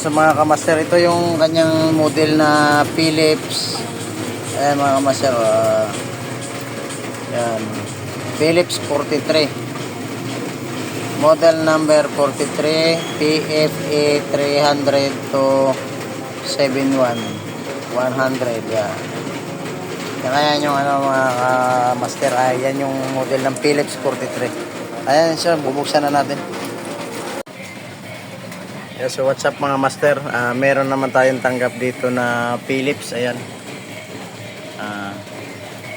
Sa mga kamaster, ito yung kanyang model na Philips. Ayan mga kamaster, yan. Philips 43. Model number 43 PFA 300 to 71 100. Yan. Yan kaya yung mga kamaster. Yan yung model ng Philips 43. Ayan siya, bubuksan na natin. Yeah, so what's up mga master, meron naman tayong tanggap dito na Philips. Ayan,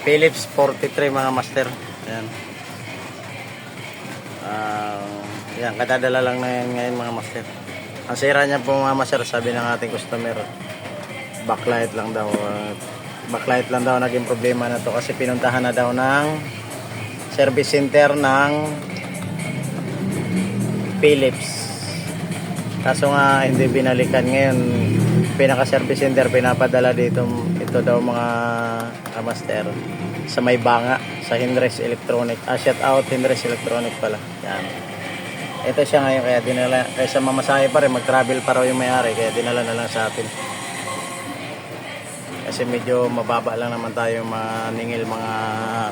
Philips 43 mga master. Ayan, yan, kadadala lang na yan ngayon mga master. Ang sira niya po mga master, sabi ng ating customer, backlight lang daw. Backlight lang daw naging problema na to kasi pinuntahan na daw ng service center ng Philips. Kaso nga hindi binalikan. Ngayon pinaka-service center pinapadala dito. Ito daw mga master sa may banga sa Hinres Electronic. Shout out Hinres Electronic pala. Yan. Ito siya ngayon kaya dinala, kaysa mamasahe pa rin, mag-travel pa raw yung may-ari kaya dinala na lang sa atin. Kasi medyo mababa lang naman tayo maningil mga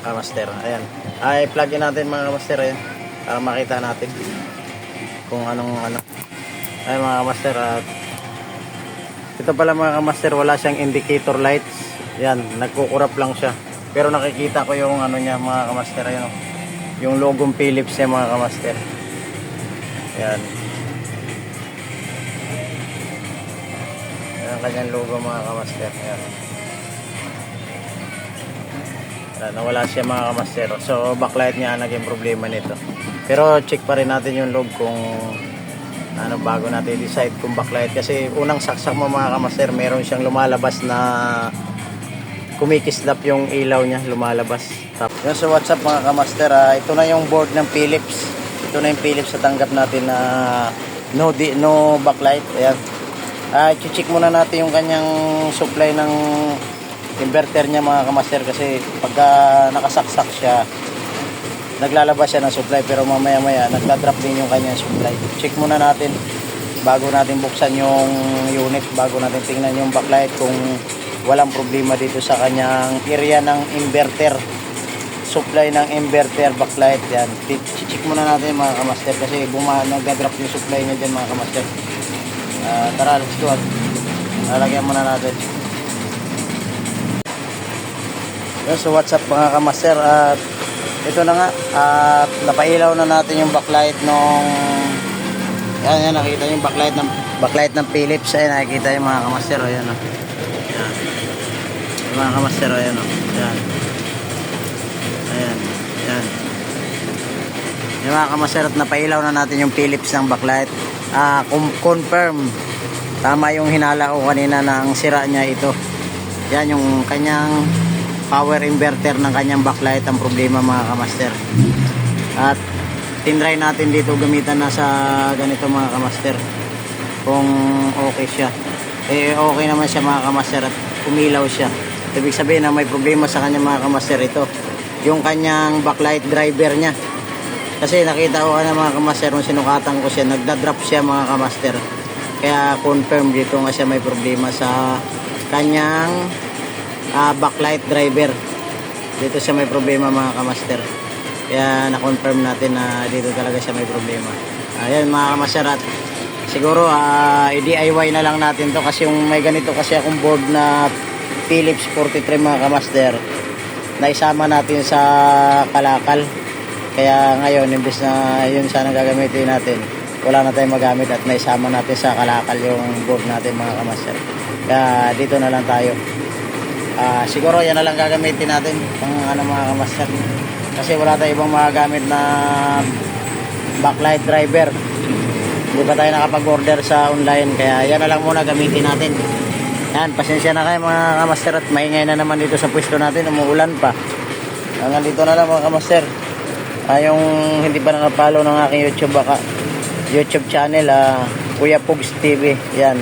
kamaster. Ayan. Ay plug in natin mga kamaster ayan, para makita natin kung anong ay mga kamaster, ito pala mga kamaster, wala siyang indicator lights. Yan, nagkukurap lang siya. Pero nakikita ko yung niya mga kamaster, ayun, yung logong Philips niya mga kamaster. Yan. Yan ang kanyang logo mga kamaster. Yan. Yan, nawala siya mga kamaster. So backlight niya naging problema nito. Pero check pa rin natin yung log kung bago natin decide kung backlight, kasi unang saksak mo mga kamaster, meron siyang lumalabas na kumikislap yung ilaw niya, lumalabas. Yan, so what's up mga kamaster, ito na yung board ng Philips. Ito na yung Philips sa tanggap natin na no backlight. Ayan, i-check muna natin yung kanyang supply ng inverter niya mga kamaster, kasi pagka nakasaksak siya naglalabas siya ng supply, pero mamaya nagda-drop din yung kanyang supply. Check muna natin bago natin buksan yung unit, bago natin tingnan yung backlight kung walang problema dito sa kanyang area ng inverter, supply ng inverter backlight. Yan, check muna natin mga kamaster, kasi nagda-drop yung supply niya dyan mga kamaster. Tara, let's go. Lalagyan muna natin. So what's up mga kamaster, ito na nga, napailaw na natin yung backlight nung yan, nakita yung backlight ng Philips. Ayan, nakikita yung mga kamaster. Ayan, yan. Yung mga kamaster, ayan, yan. Ayan, yan. Yung mga kamaster, at napailaw na natin yung Philips ng backlight. Confirm tama yung hinala ko kanina na ang sira niya ito. Yan yung kanyang power inverter ng kanyang backlight ang problema mga kamaster. At tinry natin dito gamitan na sa ganito mga kamaster kung okay siya. Okay naman siya mga kamaster at umilaw siya. Ibig sabihin na may problema sa kanyang mga kamaster ito, yung kanyang backlight driver niya. Kasi nakita ko na mga kamaster, nung sinukatan ko siya, nagda-drop siya mga kamaster. Kaya confirm dito nga siya may problema sa kanyang backlight driver. Dito siya may problema mga kamaster. Kaya na-confirm natin na dito talaga siya may problema. Ayan mga kamaster, at siguro i-DIY na lang natin to, kasi yung may ganito kasi akong board na Philips 43 mga kamaster, naisama natin sa kalakal. Kaya ngayon imbes na yun sana gagamitin natin, wala na tayong magamit at naisama natin sa kalakal yung board natin mga kamaster. Kaya dito na lang tayo. Siguro yan na lang gagamitin natin pang mga kamaster, kasi wala tayong ibang magagamit na backlight driver. Hindi pa tayo nakapag-order sa online, kaya yan na lang muna gamitin natin. Yan, pasensya na kayo mga kamaster, at maingay na naman dito sa pwesto natin, umuulan pa. Hanggang dito na lang mga kamaster. Yung hindi pa nakapalo ng aking YouTube channel, Kuya Pugs TV, yan,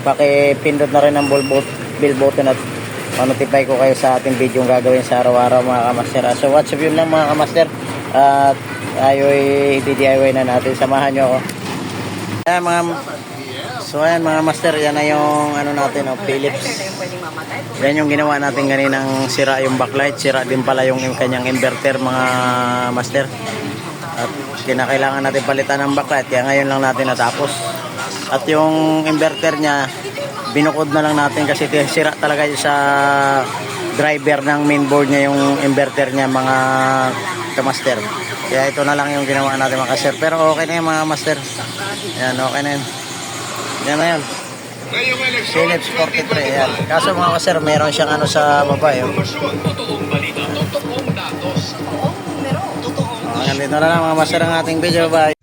pakipindot na rin ang bell button at notify ko kayo sa ating video yung gagawin sa araw-araw mga kamaster. So what's up yun lang mga kamaster, at tayo i-DIY na natin, samahan nyo ako. Ayan, So ayan mga master, yan na yung ano natin, oh, Philips. Yan yung ginawa natin ganinang sira yung backlight, sira din pala yung kanyang inverter mga master. At kinakailangan natin palitan ng backlight, kaya ngayon lang natin natapos. At yung inverter niya, binukod na lang natin kasi sira talaga sa driver ng mainboard niya yung inverter niya mga kamaster. Kaya ito na lang yung ginawa natin mga kaser. Pero okay na yun mga master. Yan, okay na yun. Yan na yun. Philips 43. Yan. Kaso mga kaser, meron siyang ano sa baba. Yun. Hanggang dito na lang mga master ang ating video. Bye.